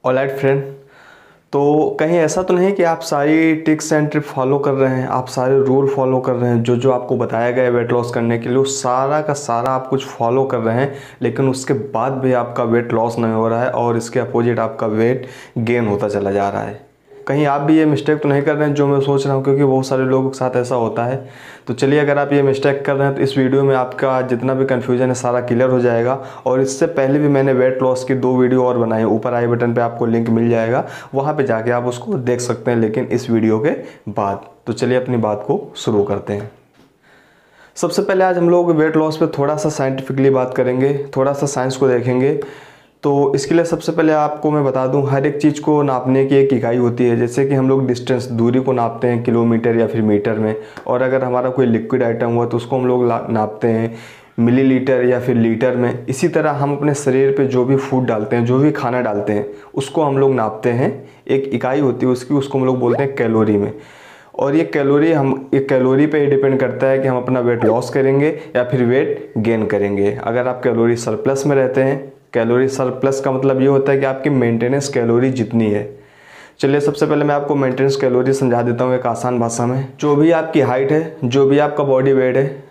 Alright friend, तो कहीं ऐसा तो नहीं कि आप सारी टिप्स एंड ट्रिक फॉलो कर रहे हैं, आप सारे रूल फॉलो कर रहे हैं, जो जो आपको बताया गया है वेट लॉस करने के लिए वो सारा का सारा आप कुछ फॉलो कर रहे हैं, लेकिन उसके बाद भी आपका वेट लॉस नहीं हो रहा है और इसके अपोजिट आपका वेट गेन होता चला जा रहा है। कहीं आप भी ये मिस्टेक तो नहीं कर रहे हैं जो मैं सोच रहा हूँ, क्योंकि बहुत सारे लोगों के साथ ऐसा होता है। तो चलिए, अगर आप ये मिस्टेक कर रहे हैं तो इस वीडियो में आपका जितना भी कन्फ्यूजन है सारा क्लियर हो जाएगा। और इससे पहले भी मैंने वेट लॉस की 2 वीडियो और बनाए, ऊपर आई बटन पे आपको लिंक मिल जाएगा, वहाँ पे जाके आप उसको देख सकते हैं, लेकिन इस वीडियो के बाद। तो चलिए अपनी बात को शुरू करते हैं। सबसे पहले आज हम लोग वेट लॉस पे थोड़ा सा साइंटिफिकली बात करेंगे, थोड़ा सा साइंस को देखेंगे। तो इसके लिए सबसे पहले आपको मैं बता दूं, हर एक चीज़ को नापने की एक इकाई होती है। जैसे कि हम लोग डिस्टेंस, दूरी को नापते हैं किलोमीटर या फिर मीटर में, और अगर हमारा कोई लिक्विड आइटम हुआ तो उसको हम लोग नापते हैं मिलीलीटर या फिर लीटर में। इसी तरह हम अपने शरीर पे जो भी फूड डालते हैं, जो भी खाना डालते हैं, उसको हम लोग नापते हैं। एक इकाई होती है उसकी, उसको हम लोग बोलते हैं कैलोरी में। और ये कैलोरी पे ही डिपेंड करता है कि हम अपना वेट लॉस करेंगे या फिर वेट गेन करेंगे। अगर आप कैलोरी सरप्लस में रहते हैं, कैलोरी सरप्लस का मतलब ये होता है कि आपकी मेंटेनेंस कैलोरी जितनी है। चलिए, सबसे पहले मैं आपको मेंटेनेंस कैलोरी समझा देता हूँ एक आसान भाषा में। जो भी आपकी हाइट है, जो भी आपका बॉडी वेट है,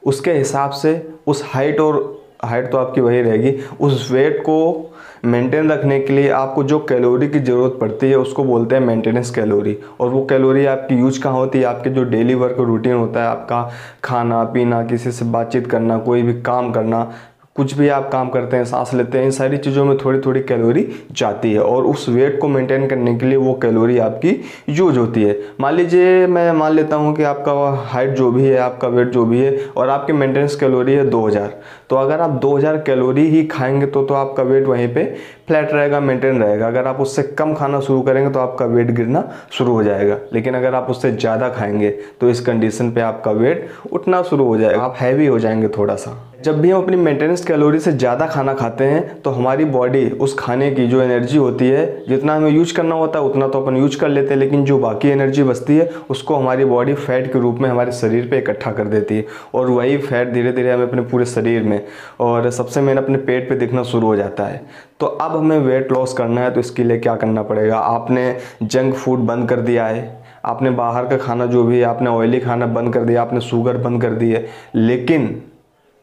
उसके हिसाब से उस हाइट तो आपकी वही रहेगी, उस वेट को मेंटेन रखने के लिए आपको जो कैलोरी की ज़रूरत पड़ती है उसको बोलते हैं मेंटेनेंस कैलोरी। और वो कैलोरी आपकी यूज कहाँ होती है? आपके जो डेली वर्क रूटीन होता है, आपका खाना पीना, किसी से बातचीत करना, कोई भी काम करना, कुछ भी आप काम करते हैं, सांस लेते हैं, इन सारी चीज़ों में थोड़ी थोड़ी कैलोरी जाती है। और उस वेट को मेंटेन करने के लिए वो कैलोरी आपकी यूज होती है। मान लीजिए, मैं मान लेता हूँ कि आपका हाइट जो भी है, आपका वेट जो भी है, और आपकी मेंटेनेंस कैलोरी है 2000। तो अगर आप 2000 कैलोरी ही खाएंगे तो आपका वेट वहीं पे फ्लैट रहेगा, मेंटेन रहेगा। अगर आप उससे कम खाना शुरू करेंगे तो आपका वेट गिरना शुरू हो जाएगा। लेकिन अगर आप उससे ज़्यादा खाएंगे तो इस कंडीशन पे आपका वेट उठना शुरू हो जाएगा, आप हैवी हो जाएंगे थोड़ा सा। जब भी हम अपनी मेंटेनेंस कैलोरी से ज़्यादा खाना खाते हैं तो हमारी बॉडी उस खाने की जो एनर्जी होती है, जितना हमें यूज करना होता है उतना तो अपन यूज कर लेते हैं, लेकिन जो बाकी एनर्जी बचती है उसको हमारी बॉडी फैट के रूप में हमारे शरीर पे इकट्ठा कर देती है। और वही फैट धीरे धीरे हमें अपने पूरे शरीर में और सबसे मेन अपने पेट पे दिखना शुरू हो जाता है। तो अब हमें वेट लॉस करना है तो इसके लिए क्या करना पड़ेगा? आपने जंक फूड बंद कर दिया है, आपने बाहर का खाना जो भी है, आपने ऑयली खाना बंद कर दिया, आपने शुगर बंद कर दी है। लेकिन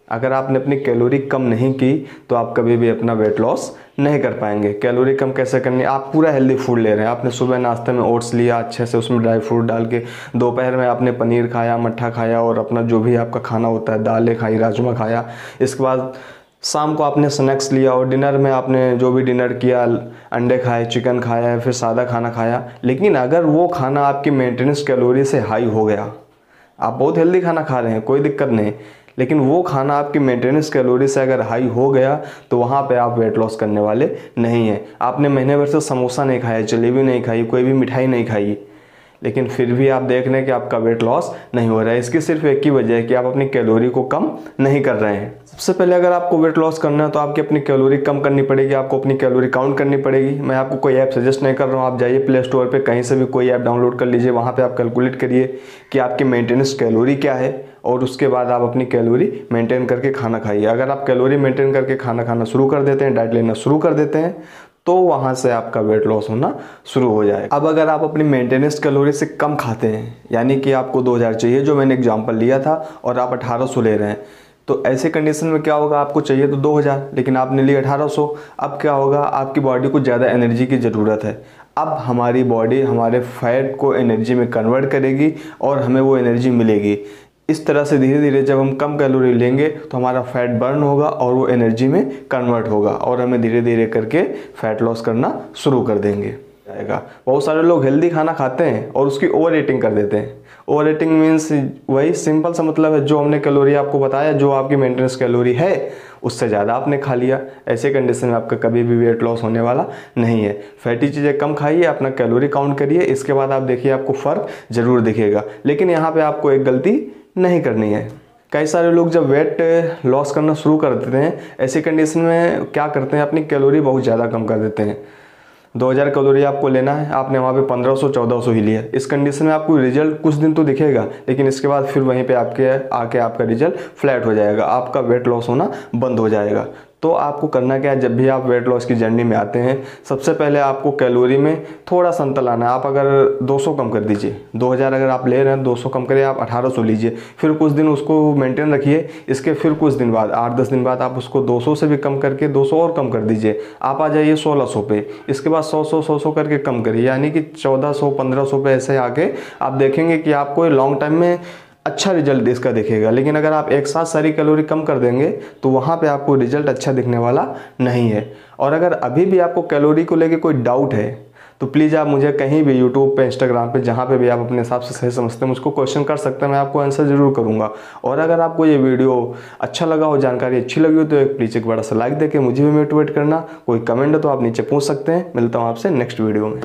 अगर आपने अपनी कैलोरी कम नहीं की तो आप कभी भी अपना वेट लॉस नहीं कर पाएंगे। कैलोरी कम कैसे करनी? आप पूरा हेल्दी फूड ले रहे हैं, आपने सुबह नाश्ते में ओट्स लिया अच्छे से, उसमें ड्राई फ्रूट डाल के, दोपहर में आपने पनीर खाया, मट्ठा खाया, और अपना जो भी आपका खाना होता है, दालें खाई, राजमा खाया। इसके बाद शाम को आपने स्नैक्स लिया, और डिनर में आपने जो भी डिनर किया, अंडे खाए, चिकन खाया है, फिर सादा खाना खाया। लेकिन अगर वो खाना आपकी मेंटेनेंस कैलोरी से हाई हो गया, आप बहुत हेल्दी खाना खा रहे हैं, कोई दिक्कत नहीं, लेकिन वो खाना आपकी मेंटेनेंस कैलोरी से अगर हाई हो गया तो वहाँ पे आप वेट लॉस करने वाले नहीं हैं। आपने महीने भर से समोसा नहीं खाया, जलेबी नहीं खाई, कोई भी मिठाई नहीं खाई, लेकिन फिर भी आप देख रहे हैं कि आपका वेट लॉस नहीं हो रहा है। इसकी सिर्फ एक ही वजह है कि आप अपनी कैलोरी को कम नहीं कर रहे हैं। सबसे पहले अगर आपको वेट लॉस करना है तो आपकी अपनी कैलोरी कम करनी पड़ेगी, आपको अपनी कैलोरी काउंट करनी पड़ेगी। मैं आपको कोई ऐप सजेस्ट नहीं कर रहा हूँ, आप जाइए प्ले स्टोर पे, कहीं से भी कोई ऐप डाउनलोड कर लीजिए, वहाँ पे आप कैलकुलेट करिए कि आपकी मेंटेनेंस कैलोरी क्या है, और उसके बाद आप अपनी कैलोरी मेंटेन करके खाना खाइए। अगर आप कैलोरी मेंटेन करके खाना खाना शुरू कर देते हैं, डाइट लेना शुरू कर देते हैं, तो वहाँ से आपका वेट लॉस होना शुरू हो जाएगा। अब अगर आप अपनी मेंटेनेंस कैलोरी से कम खाते हैं, यानी कि आपको 2000 चाहिए, जो मैंने एग्जांपल लिया था, और आप 1800 ले रहे हैं, तो ऐसे कंडीशन में क्या होगा? आपको चाहिए तो 2000, लेकिन आपने लिए 1800। अब क्या होगा? आपकी बॉडी को ज़्यादा एनर्जी की ज़रूरत है। अब हमारी बॉडी हमारे फैट को एनर्जी में कन्वर्ट करेगी और हमें वो एनर्जी मिलेगी। इस तरह से धीरे धीरे जब हम कम कैलोरी लेंगे तो हमारा फैट बर्न होगा और वो एनर्जी में कन्वर्ट होगा, और हमें धीरे धीरे करके फैट लॉस करना शुरू कर देंगे जाएगा। बहुत सारे लोग हेल्दी खाना खाते हैं और उसकी ओवर ईटिंग कर देते हैं। ओवर ईटिंग मीन्स वही सिंपल सा मतलब है, जो हमने कैलोरी आपको बताया, जो आपकी मेंटेनेंस कैलोरी है उससे ज़्यादा आपने खा लिया। ऐसे कंडीशन में आपका कभी भी वेट लॉस होने वाला नहीं है। फैटी चीज़ें कम खाइए, अपना कैलोरी काउंट करिए, इसके बाद आप देखिए आपको फ़र्क ज़रूर दिखेगा। लेकिन यहाँ पर आपको एक गलती नहीं करनी है। कई सारे लोग जब वेट लॉस करना शुरू कर देते हैं, ऐसी कंडीशन में क्या करते हैं? अपनी कैलोरी बहुत ज़्यादा कम कर देते हैं। 2000 कैलोरी आपको लेना है, आपने वहाँ पे 1500-1400 ही लिया। इस कंडीशन में आपको रिजल्ट कुछ दिन तो दिखेगा, लेकिन इसके बाद फिर वहीं पे आके आपका रिजल्ट फ्लैट हो जाएगा, आपका वेट लॉस होना बंद हो जाएगा। तो आपको करना क्या है, जब भी आप वेट लॉस की जर्नी में आते हैं, सबसे पहले आपको कैलोरी में थोड़ा सा अंतर लाना है। आप अगर 200 कम कर दीजिए, 2000 अगर आप ले रहे हैं, 200 कम करिए, आप 1800 लीजिए, फिर कुछ दिन उसको मेंटेन रखिए। इसके फिर कुछ दिन बाद, 8-10 दिन बाद आप उसको 200 से भी कम करके 200 और कम कर दीजिए, आप आ जाइए 1600 पे। इसके बाद 100 करके कम करिए, यानी कि 1400 1500 पे ऐसे आके आप देखेंगे कि आपको लॉन्ग टाइम में अच्छा रिजल्ट इसका दिखेगा। लेकिन अगर आप एक साथ सारी कैलोरी कम कर देंगे तो वहाँ पे आपको रिजल्ट अच्छा दिखने वाला नहीं है। और अगर अभी भी आपको कैलोरी को लेके कोई डाउट है तो प्लीज़ आप मुझे कहीं भी यूट्यूब पे, इंस्टाग्राम पे, जहाँ पे भी आप अपने हिसाब से सही समझते हैं मुझको क्वेश्चन कर सकते हैं, मैं आपको आंसर ज़रूर करूँगा। और अगर आपको ये वीडियो अच्छा लगा हो, जानकारी अच्छी लगी हो, तो प्लीज़ एक बड़ा सा लाइक देके मुझे भी मोटिवेट करना। कोई कमेंट हो तो आप नीचे पूछ सकते हैं। मिलता हूँ आपसे नेक्स्ट वीडियो में।